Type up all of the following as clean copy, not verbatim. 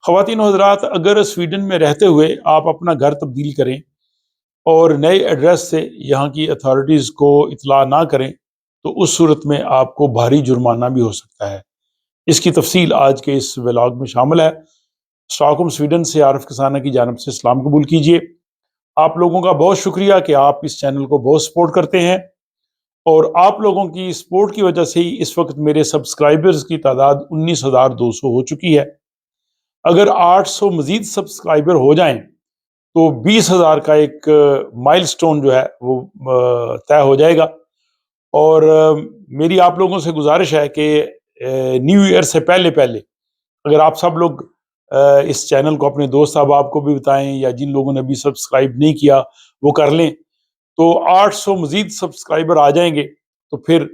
خواتین و حضرات، اگر سویڈن میں رہتے ہوئے آپ اپنا گھر تبدیل کریں اور نئے ایڈریس سے یہاں کی اتھارٹیز کو اطلاع نہ کریں تو اس صورت میں آپ کو بھاری جرمانہ بھی ہو سکتا ہے۔ اس کی تفصیل آج کے اس ولاگ میں شامل ہے۔ اسٹاک ہوم سویڈن سے عارف کسانہ کی جانب سے سلام قبول کیجیے۔ آپ لوگوں کا بہت شکریہ کہ آپ اس چینل کو بہت سپورٹ کرتے ہیں، اور آپ لوگوں کی سپورٹ کی وجہ سے ہی اس وقت میرے سبسکرائبرز کی تعداد 19,200 ہو چکی ہے۔ اگر 800 مزید سبسکرائبر ہو جائیں تو 20,000 کا ایک مائل سٹون جو ہے وہ طے ہو جائے گا۔ اور میری آپ لوگوں سے گزارش ہے کہ نیو ایئر سے پہلے اگر آپ سب لوگ اس چینل کو اپنے دوست احباب کو بھی بتائیں، یا جن لوگوں نے ابھی سبسکرائب نہیں کیا وہ کر لیں، تو 800 مزید سبسکرائبر آ جائیں گے تو پھر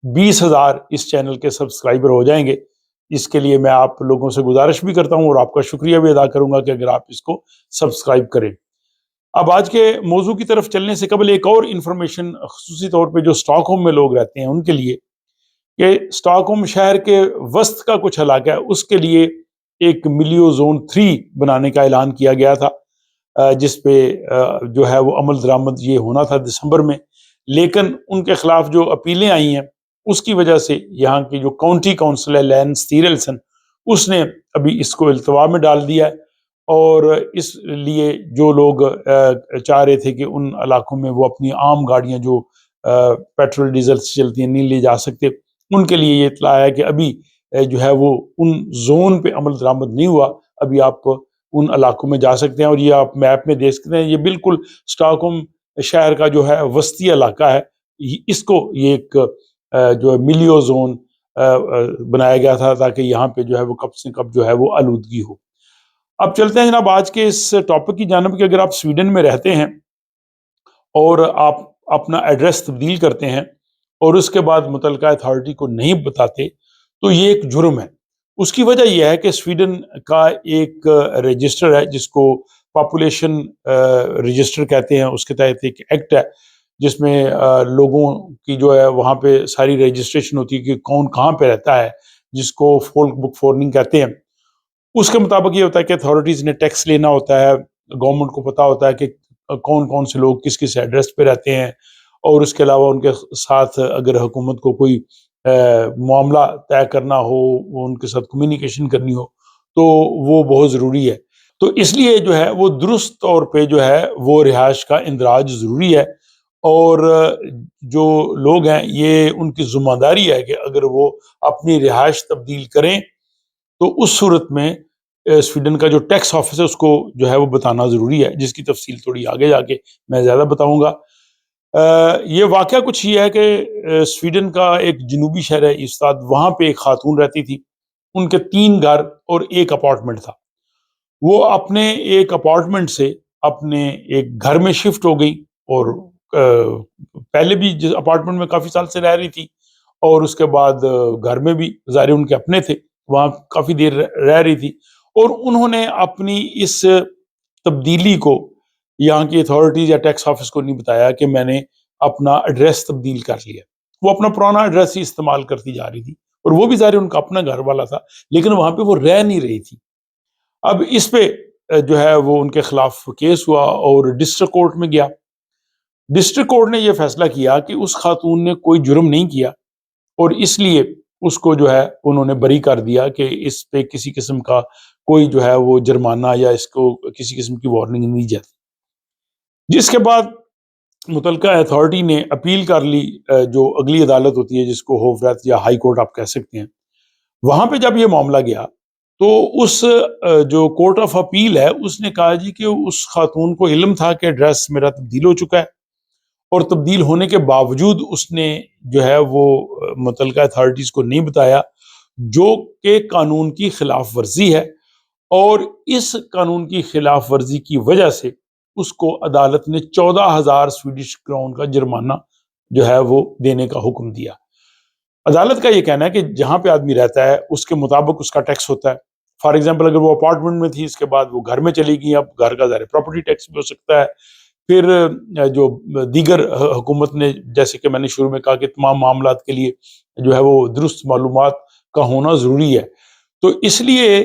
20,000 اس چینل کے سبسکرائبر ہو جائیں گے۔ اس کے لیے میں آپ لوگوں سے گزارش بھی کرتا ہوں اور آپ کا شکریہ بھی ادا کروں گا کہ اگر آپ اس کو سبسکرائب کریں۔ اب آج کے موضوع کی طرف چلنے سے قبل ایک اور انفارمیشن، خصوصی طور پہ جو اسٹاک ہوم میں لوگ رہتے ہیں ان کے لیے، کہ اسٹاک ہوم شہر کے وسط کا کچھ علاقہ ہے، اس کے لیے ایک ملیو زون 3 بنانے کا اعلان کیا گیا تھا، جس پہ جو ہے وہ عمل درآمد یہ ہونا تھا دسمبر میں، لیکن ان کے خلاف جو اپیلیں آئی ہیں اس کی وجہ سے یہاں کی جو کاؤنٹی کونسل ہے لینس سٹیرلسن، اس نے ابھی اس کو التوا میں ڈال دیا ہے، اور اس لیے جو لوگ چاہ رہے تھے کہ ان علاقوں میں وہ اپنی عام گاڑیاں جو پیٹرول ڈیزل سے چلتی ہیں نہیں لے جا سکتے، ان کے لیے یہ اطلاع ہے کہ ابھی جو ہے وہ ان زون پہ عمل درآمد نہیں ہوا، ابھی آپ ان علاقوں میں جا سکتے ہیں۔ اور یہ آپ میپ میں دیکھ سکتے ہیں، یہ بالکل اسٹاک ہوم شہر کا جو ہے وسطی علاقہ ہے، اس کو یہ ایک جو ہے ملیو زون بنایا گیا تھا تاکہ یہاں پہ جو ہے وہ کب سے کب جو ہے وہ آلودگی ہو۔ اب چلتے ہیں جناب آج کے اس ٹاپک کی جانب، کہ اگر آپ سویڈن میں رہتے ہیں اور آپ اپنا ایڈریس تبدیل کرتے ہیں اور اس کے بعد متعلقہ اتھارٹی کو نہیں بتاتے تو یہ ایک جرم ہے۔ اس کی وجہ یہ ہے کہ سویڈن کا ایک رجسٹر ہے جس کو پاپولیشن رجسٹر کہتے ہیں، اس کے تحت ایک ایکٹ ہے جس میں لوگوں کی جو ہے وہاں پہ ساری رجسٹریشن ہوتی ہے کہ کون کہاں پہ رہتا ہے، جس کو فولک بک فورننگ کہتے ہیں۔ اس کے مطابق یہ ہوتا ہے کہ اتھارٹیز نے ٹیکس لینا ہوتا ہے، گورنمنٹ کو پتا ہوتا ہے کہ کون کون سے لوگ کس کس ایڈریس پہ رہتے ہیں، اور اس کے علاوہ ان کے ساتھ اگر حکومت کو کوئی معاملہ طے کرنا ہو، ان کے ساتھ کمیونیکیشن کرنی ہو تو وہ بہت ضروری ہے۔ تو اس لیے جو ہے وہ درست طور پہ جو ہے وہ رہائش کا اندراج ضروری ہے، اور جو لوگ ہیں یہ ان کی ذمہ داری ہے کہ اگر وہ اپنی رہائش تبدیل کریں تو اس صورت میں سویڈن کا جو ٹیکس آفس ہے اس کو جو ہے وہ بتانا ضروری ہے، جس کی تفصیل تھوڑی آگے جا کے میں زیادہ بتاؤں گا۔ یہ واقعہ کچھ یہ ہے کہ سویڈن کا ایک جنوبی شہر ہے ایستاد، وہاں پہ ایک خاتون رہتی تھی، ان کے 3 گھر اور ایک اپارٹمنٹ تھا۔ وہ اپنے ایک اپارٹمنٹ سے اپنے ایک گھر میں شفٹ ہو گئی، اور پہلے بھی جس اپارٹمنٹ میں کافی سال سے رہ رہی تھی، اور اس کے بعد گھر میں بھی ظاہر ان کے اپنے تھے، وہاں کافی دیر رہ رہی تھی، اور انہوں نے اپنی اس تبدیلی کو یہاں کی اتھارٹیز یا ٹیکس آفس کو نہیں بتایا کہ میں نے اپنا ایڈریس تبدیل کر لیا۔ وہ اپنا پرانا ایڈریس ہی استعمال کرتی جا رہی تھی، اور وہ بھی ظاہر ان کا اپنا گھر والا تھا، لیکن وہاں پہ وہ رہ نہیں رہی تھی۔ اب اس پہ جو ہے وہ ان کے خلاف کیس ہوا اور ڈسٹرکٹ کورٹ میں گیا۔ ڈسٹرکٹ کورٹ نے یہ فیصلہ کیا کہ اس خاتون نے کوئی جرم نہیں کیا، اور اس لیے اس کو جو ہے انہوں نے بری کر دیا کہ اس پہ کسی قسم کا کوئی جو ہے وہ جرمانہ یا اس کو کسی قسم کی وارننگ نہیں جاتی۔ جس کے بعد متعلقہ اتھارٹی نے اپیل کر لی، جو اگلی عدالت ہوتی ہے جس کو ہوفریت یا ہائی کورٹ آپ کہہ سکتے ہیں، وہاں پہ جب یہ معاملہ گیا تو اس جو کورٹ آف اپیل ہے اس نے کہا جی کہ اس خاتون کو علم تھا کہ ایڈریس میرا تبدیل ہو چکا ہے، اور تبدیل ہونے کے باوجود اس نے جو ہے وہ متعلقہ اتھارٹیز کو نہیں بتایا، جو کہ قانون کی خلاف ورزی ہے، اور اس قانون کی خلاف ورزی کی وجہ سے اس کو عدالت نے 14,000 سویڈش کرون کا جرمانہ جو ہے وہ دینے کا حکم دیا۔ عدالت کا یہ کہنا ہے کہ جہاں پہ آدمی رہتا ہے اس کے مطابق اس کا ٹیکس ہوتا ہے۔ فار ایگزامپل اگر وہ اپارٹمنٹ میں تھی، اس کے بعد وہ گھر میں چلی گئی، اب گھر کا ظاہر پراپرٹی ٹیکس بھی ہو سکتا ہے۔ پھر جو دیگر حکومت نے، جیسے کہ میں نے شروع میں کہا کہ تمام معاملات کے لیے جو ہے وہ درست معلومات کا ہونا ضروری ہے، تو اس لیے